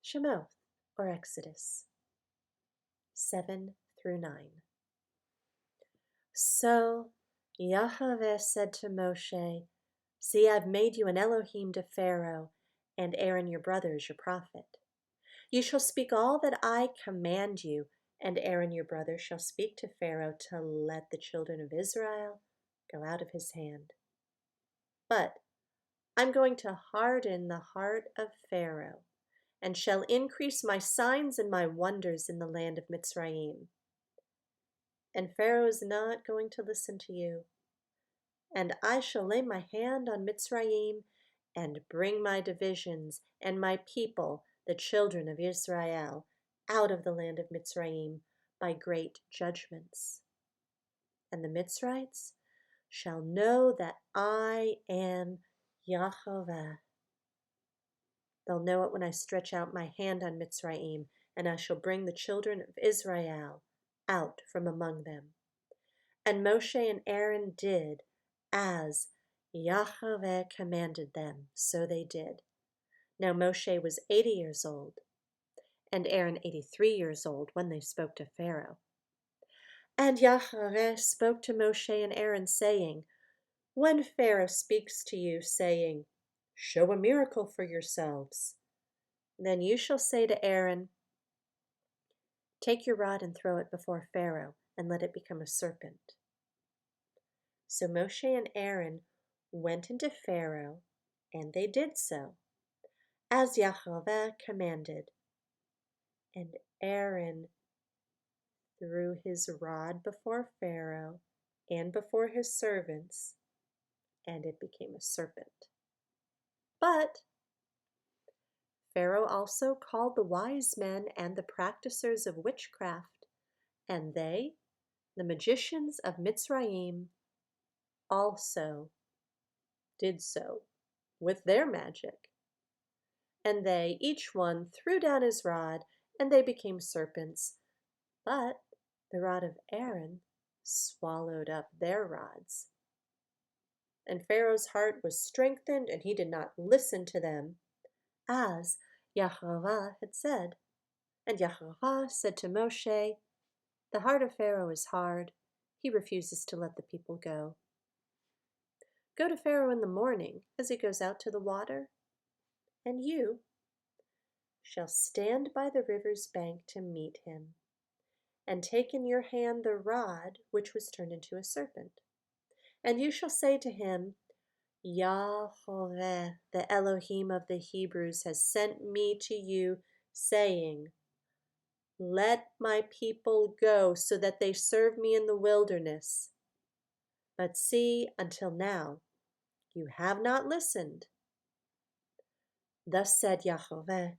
Shemoth, or Exodus 7 through 9. So Yahweh said to Moshe, See, I've made you an Elohim to Pharaoh, and Aaron your brother is your prophet. You shall speak all that I command you, and Aaron your brother shall speak to Pharaoh to let the children of Israel go out of his hand. But I'm going to harden the heart of Pharaoh, and shall increase my signs and my wonders in the land of Mitzrayim. And Pharaoh is not going to listen to you. And I shall lay my hand on Mitzrayim and bring my divisions and my people, the children of Israel, out of the land of Mitzrayim by great judgments. And the Mitzrites shall know that I am Yahweh. They'll know it when I stretch out my hand on Mitzrayim, and I shall bring the children of Israel out from among them. And Moshe and Aaron did as Yahweh commanded them, so they did. Now Moshe was 80 years old, and Aaron 83 years old when they spoke to Pharaoh. And Yahweh spoke to Moshe and Aaron, saying, When Pharaoh speaks to you, saying, Show a miracle for yourselves, then you shall say to Aaron, Take your rod and throw it before Pharaoh, and let it become a serpent. So Moshe and Aaron went into Pharaoh, and they did so, as Yahweh commanded. And Aaron threw his rod before Pharaoh and before his servants, and it became a serpent. But Pharaoh also called the wise men and the practicers of witchcraft, and they, the magicians of Mitzrayim, also did so with their magic. And they, each one, threw down his rod, and they became serpents. But the rod of Aaron swallowed up their rods. And Pharaoh's heart was strengthened, and he did not listen to them, as Yahweh had said. And Yahweh said to Moshe, The heart of Pharaoh is hard. He refuses to let the people go. Go to Pharaoh in the morning as he goes out to the water, and you shall stand by the river's bank to meet him, and take in your hand the rod which was turned into a serpent. And you shall say to him, Yahweh, the Elohim of the Hebrews, has sent me to you, saying, Let my people go so that they serve me in the wilderness. But see, until now, you have not listened. Thus said Yahweh,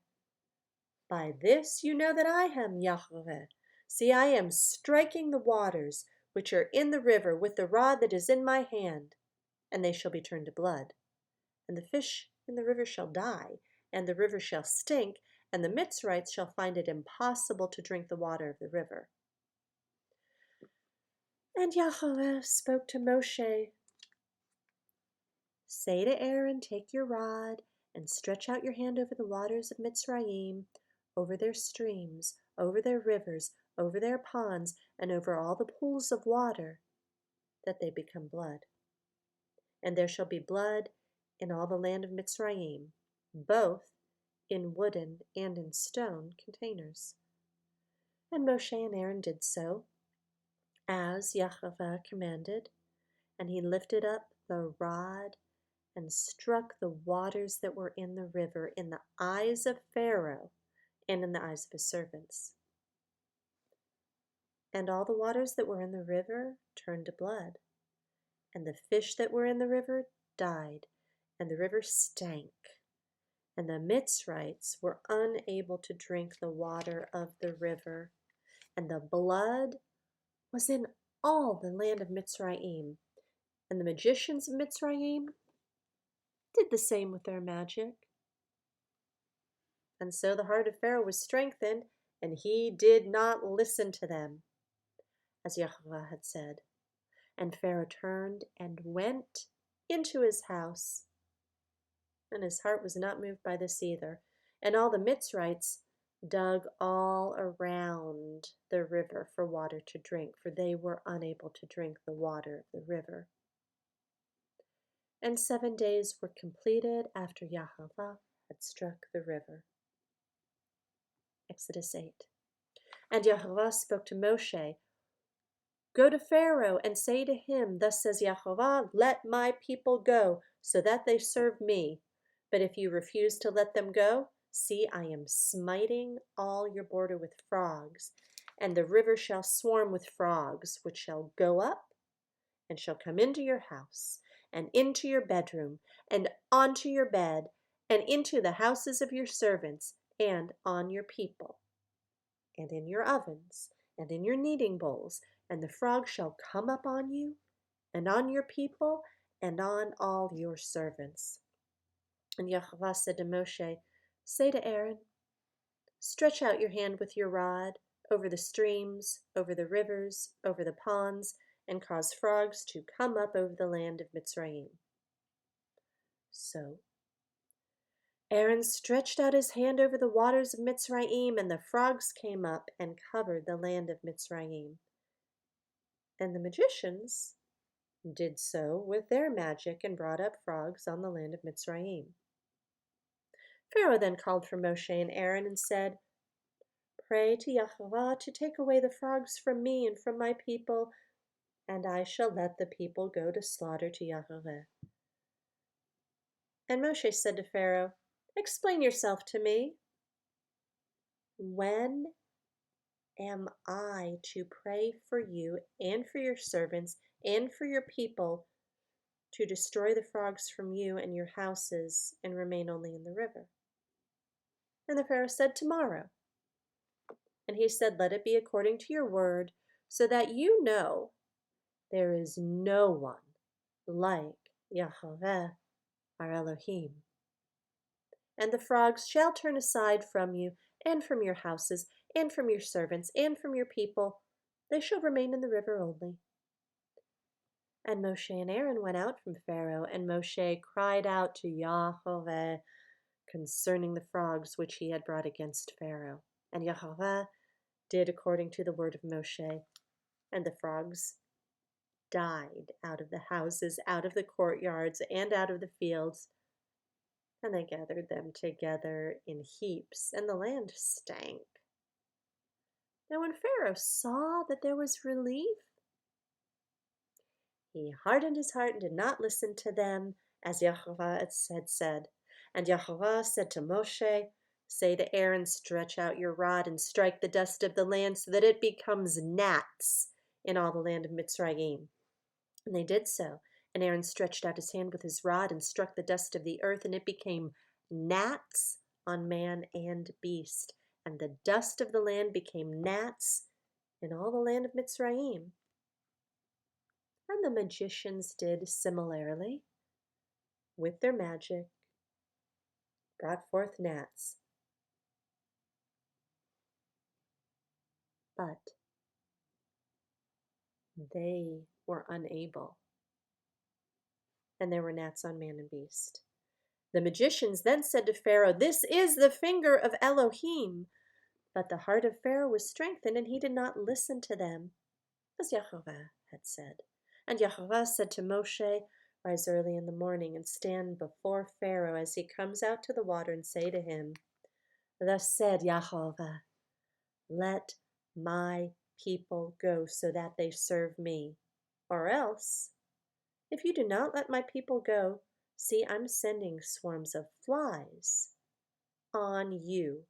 By this you know that I am Yahweh. See, I am striking the waters which are in the river with the rod that is in my hand, and they shall be turned to blood. And the fish in the river shall die, and the river shall stink, and the Mitzrites shall find it impossible to drink the water of the river. And Yahweh spoke to Moshe, Say to Aaron, Take your rod, and stretch out your hand over the waters of Mitzrayim, over their streams, over their rivers, over their ponds, and over all the pools of water, that they become blood. And there shall be blood in all the land of Mitzrayim, both in wooden and in stone containers. And Moshe and Aaron did so, as Yahweh commanded, and he lifted up the rod and struck the waters that were in the river in the eyes of Pharaoh and in the eyes of his servants. And all the waters that were in the river turned to blood, and the fish that were in the river died, and the river stank, and the Mitzrites were unable to drink the water of the river, and the blood was in all the land of Mitzrayim, and the magicians of Mitzrayim did the same with their magic. And so the heart of Pharaoh was strengthened, and he did not listen to them, as Yahweh had said. And Pharaoh turned and went into his house, and his heart was not moved by this either. And all the Mitzrites dug all around the river for water to drink, for they were unable to drink the water of the river. And 7 days were completed after Yahweh had struck the river. Exodus 8. And Yahweh spoke to Moshe, Go to Pharaoh and say to him, Thus says Yahweh, let my people go, so that they serve me. But if you refuse to let them go, see, I am smiting all your border with frogs, and the river shall swarm with frogs, which shall go up and shall come into your house, and into your bedroom, and onto your bed, and into the houses of your servants, and on your people, and in your ovens, and in your kneading bowls, and the frog shall come up on you, and on your people, and on all your servants. And Yahweh said to Moshe, Say to Aaron, Stretch out your hand with your rod over the streams, over the rivers, over the ponds, and cause frogs to come up over the land of Mitzrayim. So Aaron stretched out his hand over the waters of Mitzrayim, and the frogs came up and covered the land of Mitzrayim. And the magicians did so with their magic and brought up frogs on the land of Mitzrayim. Pharaoh then called for Moshe and Aaron and said, Pray to Yahweh to take away the frogs from me and from my people, and I shall let the people go to slaughter to Yahweh. And Moshe said to Pharaoh, Explain yourself to me. When am I to pray for you and for your servants and for your people to destroy the frogs from you and your houses and remain only in the river? And the Pharaoh said, Tomorrow. And he said, Let it be according to your word, so that you know there is no one like Yahweh our Elohim. And the frogs shall turn aside from you, and from your houses, and from your servants, and from your people. They shall remain in the river only. And Moshe and Aaron went out from Pharaoh, and Moshe cried out to Yahweh concerning the frogs which he had brought against Pharaoh. And Yahweh did according to the word of Moshe, and the frogs died out of the houses, out of the courtyards, and out of the fields. And they gathered them together in heaps, and the land stank. Now when Pharaoh saw that there was relief, he hardened his heart and did not listen to them, as Yahweh had said. And Yahweh said to Moshe, Say to Aaron, Stretch out your rod and strike the dust of the land, so that it becomes gnats in all the land of Mitzrayim. And they did so. And Aaron stretched out his hand with his rod and struck the dust of the earth, and it became gnats on man and beast. And the dust of the land became gnats in all the land of Mitzrayim. And the magicians did similarly with their magic, brought forth gnats. But they were unable, and there were gnats on man and beast. The magicians then said to Pharaoh, This is the finger of Elohim. But the heart of Pharaoh was strengthened, and he did not listen to them, as Yahweh had said. And Yahweh said to Moshe, Rise early in the morning and stand before Pharaoh as he comes out to the water, and say to him, Thus said Yahweh, Let my people go so that they serve me. Or else, if you do not let my people go, see, I'm sending swarms of flies on you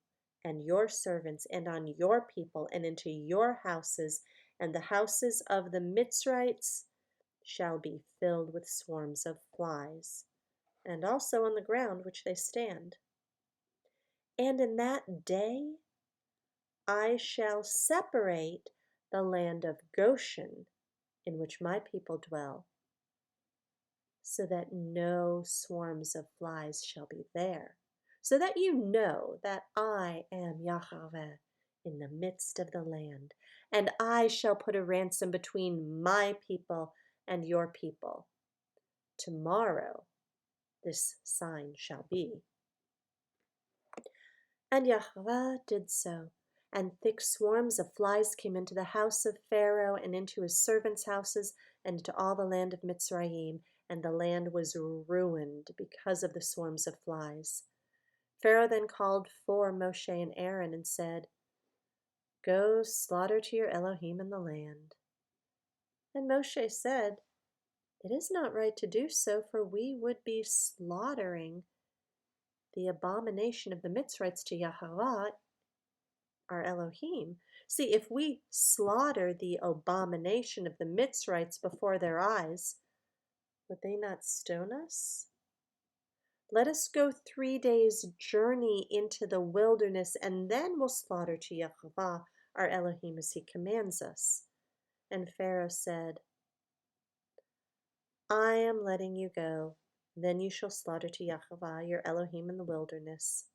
and your servants and on your people and into your houses, and the houses of the Mitzrites shall be filled with swarms of flies, and also on the ground which they stand. And in that day I shall separate the land of Goshen, in which my people dwell, so that no swarms of flies shall be there, so that you know that I am Yahweh in the midst of the land, and I shall put a ransom between my people and your people. Tomorrow this sign shall be. And Yahweh did so, and thick swarms of flies came into the house of Pharaoh, and into his servants' houses, and into all the land of Mitzrayim, and the land was ruined because of the swarms of flies. Pharaoh then called for Moshe and Aaron and said, "Go slaughter to your Elohim in the land." And Moshe said, "It is not right to do so, for we would be slaughtering the abomination of the Mitzrites to Yahweh, our Elohim. See, if we slaughter the abomination of the Mitzrites before their eyes, would they not stone us? Let us go 3 days' journey into the wilderness, and then we'll slaughter to Yahweh, our Elohim, as he commands us." And Pharaoh said, "I am letting you go. Then you shall slaughter to Yahweh, your Elohim, in the wilderness.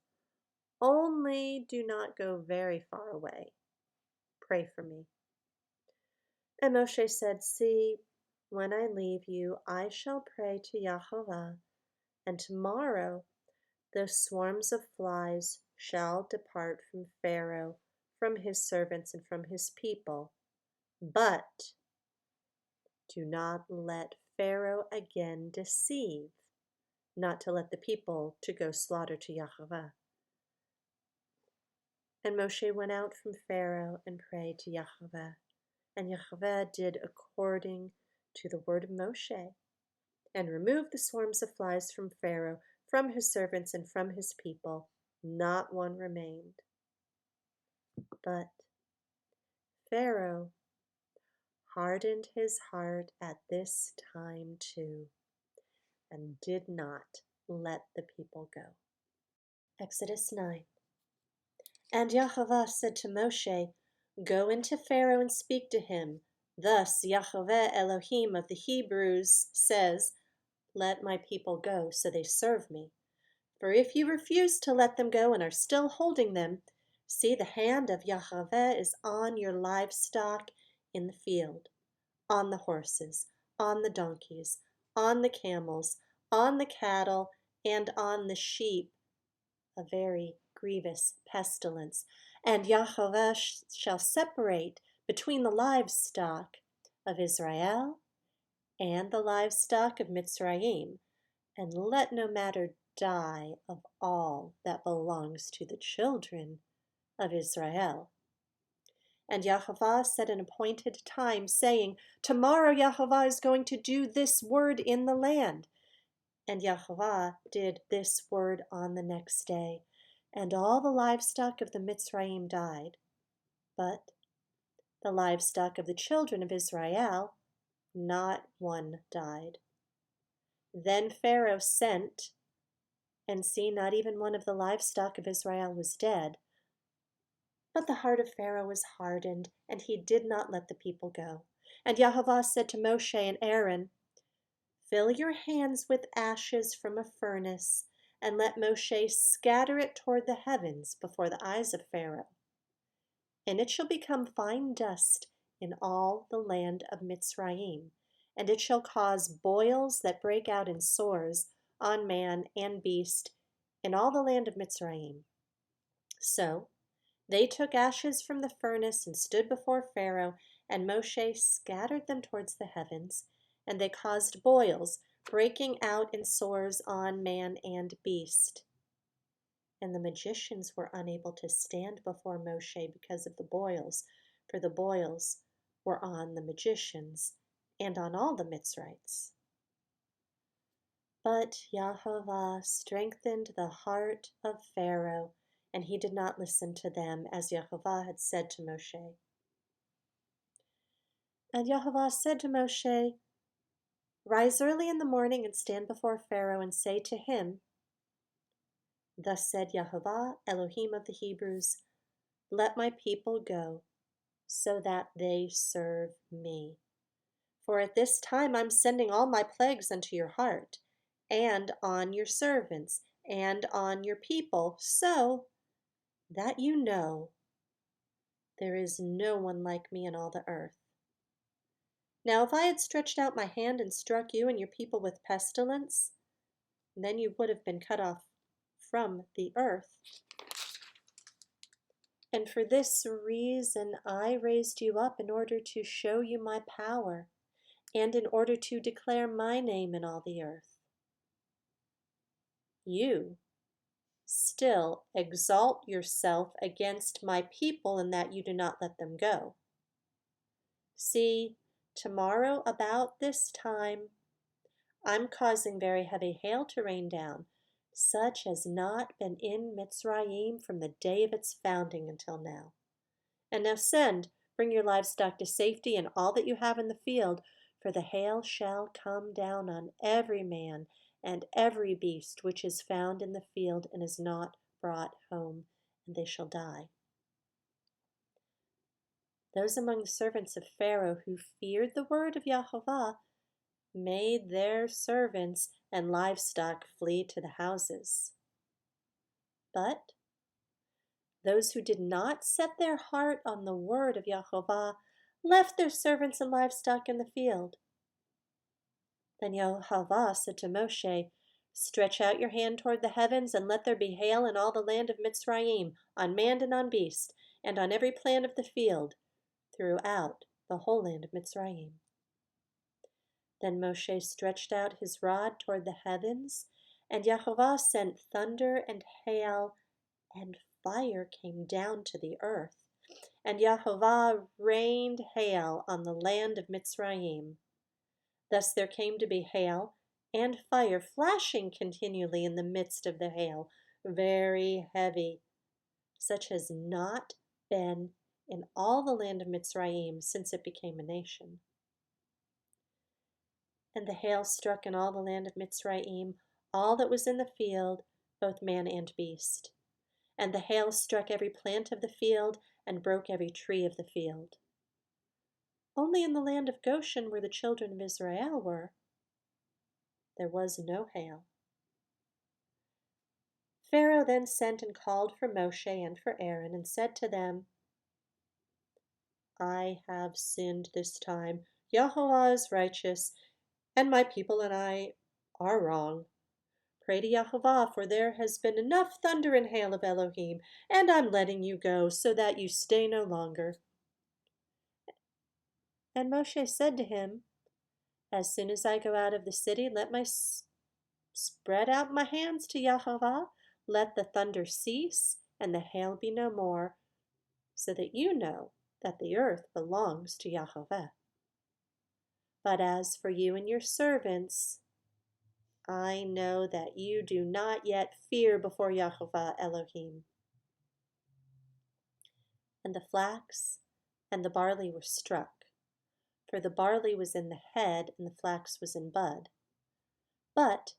Only do not go very far away. Pray for me." And Moshe said, "See, when I leave you, I shall pray to Yahweh, and tomorrow the swarms of flies shall depart from Pharaoh, from his servants, and from his people. But do not let Pharaoh again deceive, not to let the people to go slaughter to Yahweh." And Moshe went out from Pharaoh and prayed to Yahweh. And Yahweh did according to the word of Moshe, and removed the swarms of flies from Pharaoh, from his servants, and from his people. Not one remained. But Pharaoh hardened his heart at this time too, and did not let the people go. Exodus 9. And Yahweh said to Moshe, "Go into Pharaoh and speak to him. Thus Yahweh Elohim of the Hebrews says, Let my people go, so they serve me. For if you refuse to let them go and are still holding them, see, the hand of Yahweh is on your livestock in the field, on the horses, on the donkeys, on the camels, on the cattle, and on the sheep, a very grievous pestilence. And Yahweh shall separate between the livestock of Israel and the livestock of Mitzrayim, and let no matter die of all that belongs to the children of Israel." And Yahweh set an appointed time, saying, "Tomorrow Yahweh is going to do this word in the land." And Yahweh did this word on the next day, and all the livestock of the Mitzrayim died. But the livestock of the children of Israel, not one died. Then Pharaoh sent, and see, not even one of the livestock of Israel was dead. But the heart of Pharaoh was hardened, and he did not let the people go. And Yahweh said to Moshe and Aaron, "Fill your hands with ashes from a furnace, and let Moshe scatter it toward the heavens before the eyes of Pharaoh. And it shall become fine dust in all the land of Mitzrayim, and it shall cause boils that break out in sores on man and beast in all the land of Mitzrayim." So they took ashes from the furnace and stood before Pharaoh, and Moshe scattered them towards the heavens, and they caused boils, breaking out in sores on man and beast. And the magicians were unable to stand before Moshe because of the boils, for the boils were on the magicians and on all the Mitzrites. But Yahweh strengthened the heart of Pharaoh, and he did not listen to them, as Yahweh had said to Moshe. And Yahweh said to Moshe, "Rise early in the morning and stand before Pharaoh and say to him, Thus said Yahweh, Elohim of the Hebrews, Let my people go, so that they serve me. For at this time I'm sending all my plagues unto your heart, and on your servants, and on your people, so that you know there is no one like me in all the earth. Now if I had stretched out my hand and struck you and your people with pestilence, then you would have been cut off from the earth. And for this reason I raised you up in order to show you my power, and in order to declare my name in all the earth. You still exalt yourself against my people in that you do not let them go. See, tomorrow about this time, I'm causing very heavy hail to rain down, such as not been in Mitzrayim from the day of its founding until now. And now bring your livestock to safety and all that you have in the field, for the hail shall come down on every man and every beast which is found in the field and is not brought home, and they shall die. Those among the servants of Pharaoh who feared the word of Yahovah made their servants and livestock flee to the houses. But those who did not set their heart on the word of Yahovah left their servants and livestock in the field. Then Yahovah said to Moshe, "Stretch out your hand toward the heavens, and let there be hail in all the land of Mitzrayim, on man and on beast, and on every plant of the field, throughout the whole land of Mitzrayim." Then Moshe stretched out his rod toward the heavens, and Yahovah sent thunder and hail, and fire came down to the earth. And Yahovah rained hail on the land of Mitzrayim. Thus there came to be hail and fire flashing continually in the midst of the hail, very heavy, such has not been in all the land of Mitzrayim since it became a nation. And the hail struck in all the land of Mitzrayim, all that was in the field, both man and beast. And the hail struck every plant of the field, and broke every tree of the field. Only in the land of Goshen, where the children of Israel were, there was no hail. Pharaoh then sent and called for Moshe and for Aaron, and said to them, "I have sinned this time. Yahovah is righteous, and my people and I are wrong. Pray to Yahovah, for there has been enough thunder and hail of Elohim, and I'm letting you go so that you stay no longer." And Moshe said to him, "As soon as I go out of the city, let my spread out my hands to Yahovah, let the thunder cease and the hail be no more, so that you know that the earth belongs to Yahovah. But as for you and your servants, I know that you do not yet fear before Yahovah Elohim." And the flax and the barley were struck, for the barley was in the head and the flax was in bud. But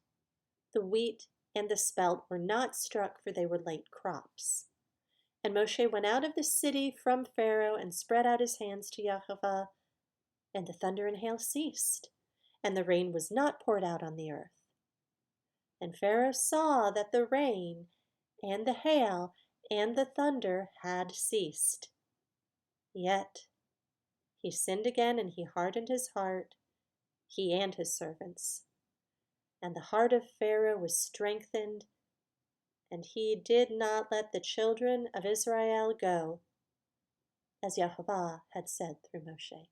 the wheat and the spelt were not struck, for they were late crops. And Moshe went out of the city from Pharaoh and spread out his hands to Yahovah, and the thunder and hail ceased, and the rain was not poured out on the earth. And Pharaoh saw that the rain and the hail and the thunder had ceased. Yet he sinned again, and he hardened his heart, he and his servants. And the heart of Pharaoh was strengthened, and he did not let the children of Israel go, as Yahovah had said through Moshe.